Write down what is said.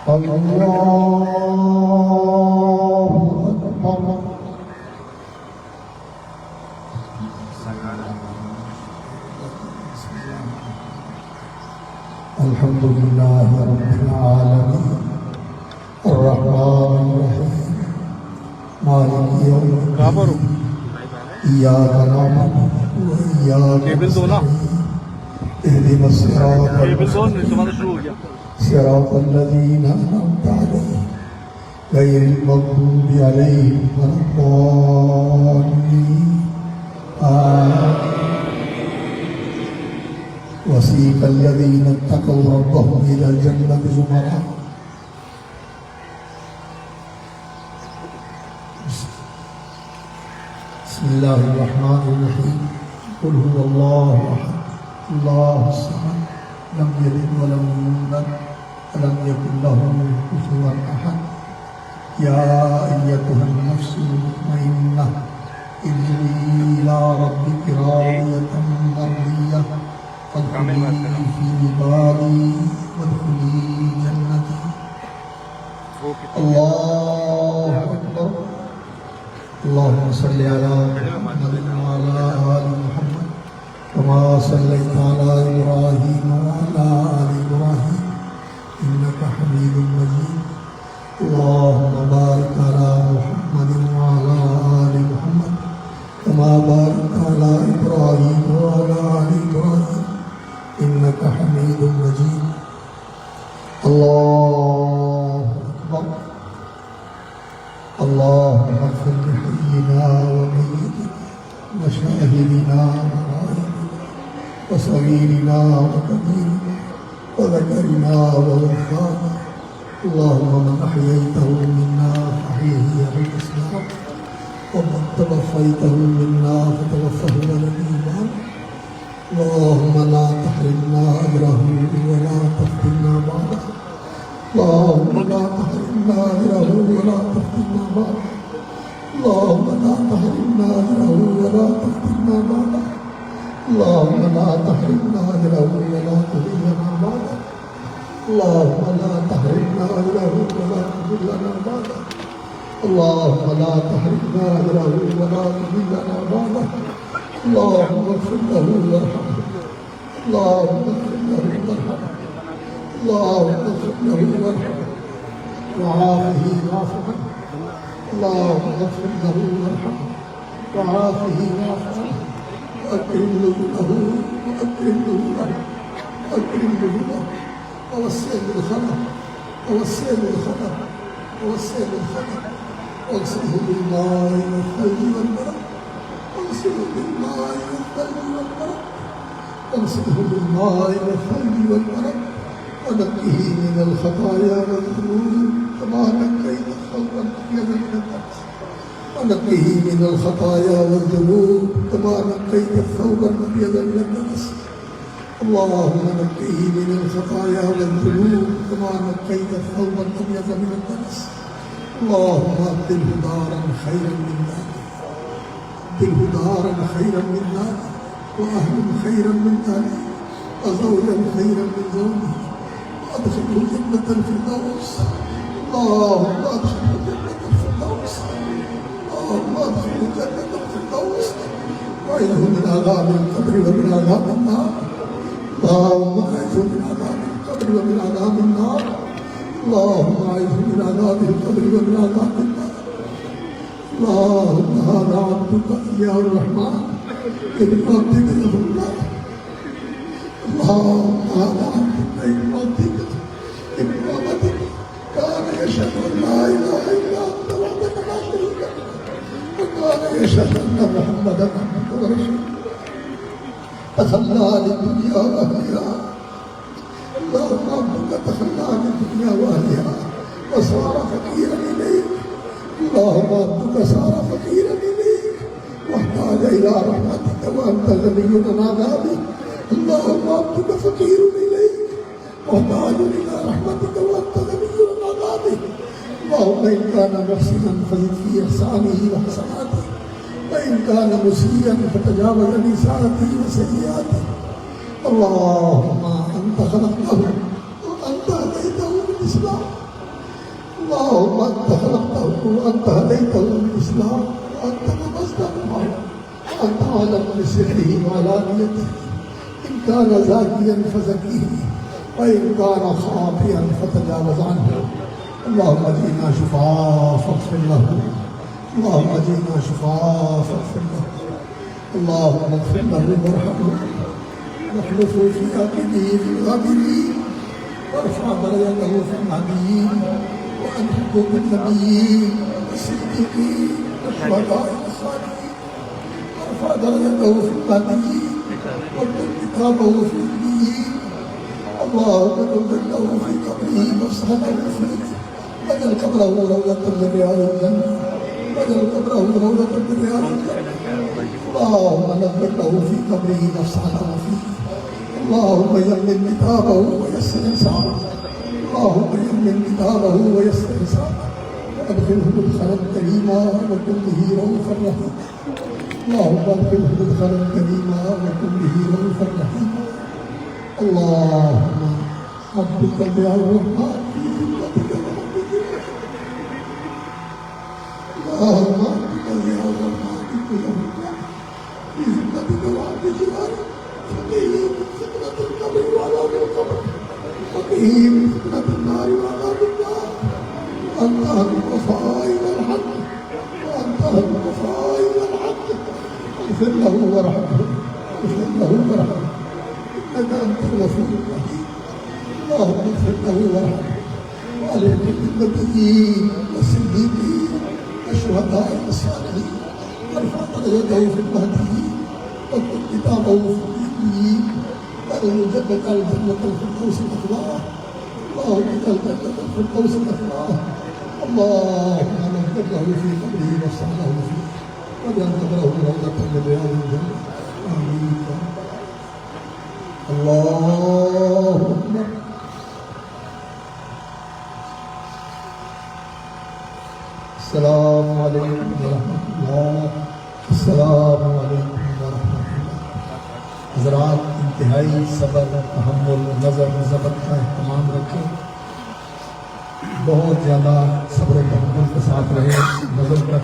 الله أكبر. الحمد لله رب العالمين الرحمن الرحيم مالك يوم الدين إياك نعبد وإياك نستعين اهدنا صراط الذين أنعمت عليهم غير المغضوب عليهم ولا الضالين آمين. وسيق الذين اتقوا ربهم إلى الجنة زمرا بسم الله الرحمن الرحيم قل هو الله أحد الله الصمد لم يلد ولم يولد ولم يكن له كفوا أحد. يا أيتها النفس المطمئنة ارجعي إلى ربك راضية مرضية فادخلي في عبادي وادخلي جنتي. الله أكبر. اللهم صل على محمد وعلى آل محمد كما صليت على إبراهيم وعلى آل إبراهيم إنك حميد مجيد. اللهم بارك على محمد وعلى آل محمد كما باركت على إبراهيم وعلى آل إبراهيم إنك حميد مجيد. الله أكبر. اللهم اغفر لحينا وميتنا وشاهدنا وغائبنا وصغيرنا وكبيرنا وذكرنا وأنثانا. اللهم من أحييته منا فأحيه على الإسلام ومن توفيته منا فتوفه على الإيمان. اللهم لا تحرمنا أجره ولا تفتنا بعده. اللهم لا تحرمنا أجره ولا تفتنا بعده. اللهم لا تحرمنا أجره ولا تفتنا بعده. اللهم لا تحرمنا أجره ولا تضلنا بعده. اللهم لا تحرمنا أجره ولا تضلنا بعده. اللهم لا تحرمنا أجره ولا تضلنا بعده. اللهم اغفر له وارحمه. اللهم اغفر له وارحمه. اللهم اغفر له وارحمه وعافه واعف عنه. اللهم اغفر له وارحمه وعافه واعف عنه وأكرم له وأكرم له وأكرم له ووسع بالخلق ووسع بالخلق ووسع بالخلق واغسله بالماء والثلج والبرد. واغسله بالماء والثلج والبرد. واغسله بالماء والثلج والبرد ونقه من الخطايا والذنوب كما نقيت الثوب الأبيض من الدنس. ونقه من الخطايا والذنوب كما نقيت الثوب الأبيض من الدنس. اللهم نقه من الخطايا والذنوب كما نقيت الثوب الأبيض من الدنس. اللهم أبدله دارا خيرا من ذلك. أبدله دارا خيرا من ذلك وأهلا خيرا من ذلك وزوجا خيرا من زوجه. أدخله جنة الفردوس. اللهم أدخله جنة الفردوس. اللهم أدخله جنة الفردوس وأعذه من عذاب القبر ومن عذاب النار. اللهم أعذه من عذاب القبر ومن عذاب النار. اللهم أعذه من عذاب القبر ومن عذاب النار. اللهم هذا عبدك يا الرحمن ابن عبدك له الله. اللهم هذا عبدك ابن عبدك ابن عبدك كان يشهد أن لا إله إلا أنت وحدك لا شريك لك وكان يشهد أن محمدا عبدك ورسولك تخلى للدنيا وأهلها. اللهم عبدك تخلى عن الدنيا وأهلها وصار فقيرا إليك. اللهم عبدك صار فقيرا إليك واحتاج إلى رحمتك وأنت غني عن عذابك. اللهم عبدك فقير إليك محتاج إلى رحمتك وأنت غني عن عذابك. اللهم إن كان محسنا فزد في إحسانه وحسناته وإن كان مسيئا فتجاوز عن إساءته وسيئاته. اللهم أنت خلقته وأنت هديته بالإسلام اللهم أنت خلقته وأنت هديته للإسلام وأنت غمزته معه وأنت أعلم بسره وعلانيته. إن كان زاكيا فزكيه وإن كان خاطئا فتجاوز عنه. اللهم اجعلنا شفعاء فاغفر له. اللهم اجعلنا شفعاء فاغفر له. اللهم اغفر له وارحمه واخلفه في عقبه في الغابرين وارفع درجته في المهديين وألحقه بالنبيين والصديقين والشهداء والصالحين وارفع درجته في المهديين واكتب كتابه في النبيين. اللهم نور له في قبره مفسحة فيه واجعل قبره روضة من رياض الجنة واجعل قبره روضة من رياض الجنة. اللهم نور له في قبره مفسحة فيه. اللهم يمن كتابه ويسر حسابه. اللهم يمن كتابه ويسر حسابه وادخله مدخلا كريما وكن به رؤوفا رحيما. اللهم ادخله مدخلا كريما وكن به رؤوفا رحيما. اللهم ربك يا الرحمن اللهم ربك يا الرحمن في ذمتك وعبد جوارك فقيه من فتنة القبر وعذاب القبر وقيه من فتنة النار وعذاب النار. وأنت أهل الوفاء إلى الحق وأنت أهل الوفاء إلى الحق. اغفر له وارحمه اغفر له وارحمه إنك أنت الغفور الرحيم. اللهم اغفر له وارحمه وعليك بالنبيين والصديقين والشهداء والصالحين وارفع درجته في المهديين واكتب كتابه في النبيين وأدخله الجنة الفردوس الأخلاق. اللهم اجعل جنة الفردوس الأخلاق. اللهم نغفر له في قبره وافسح له فيه واجعل قبره روضة من رياض الجنة. آمين. الله أكبر. السلام عليكم ورحمة الله. السلام عليكم ورحمة الله. हज़रात इंतहाई सब्र तहम्मुल नज़र ज़बत का एहतमाम रखें. बहुत ज़्यादा सब्र तहम्मुल के साथ रहे. नज़र का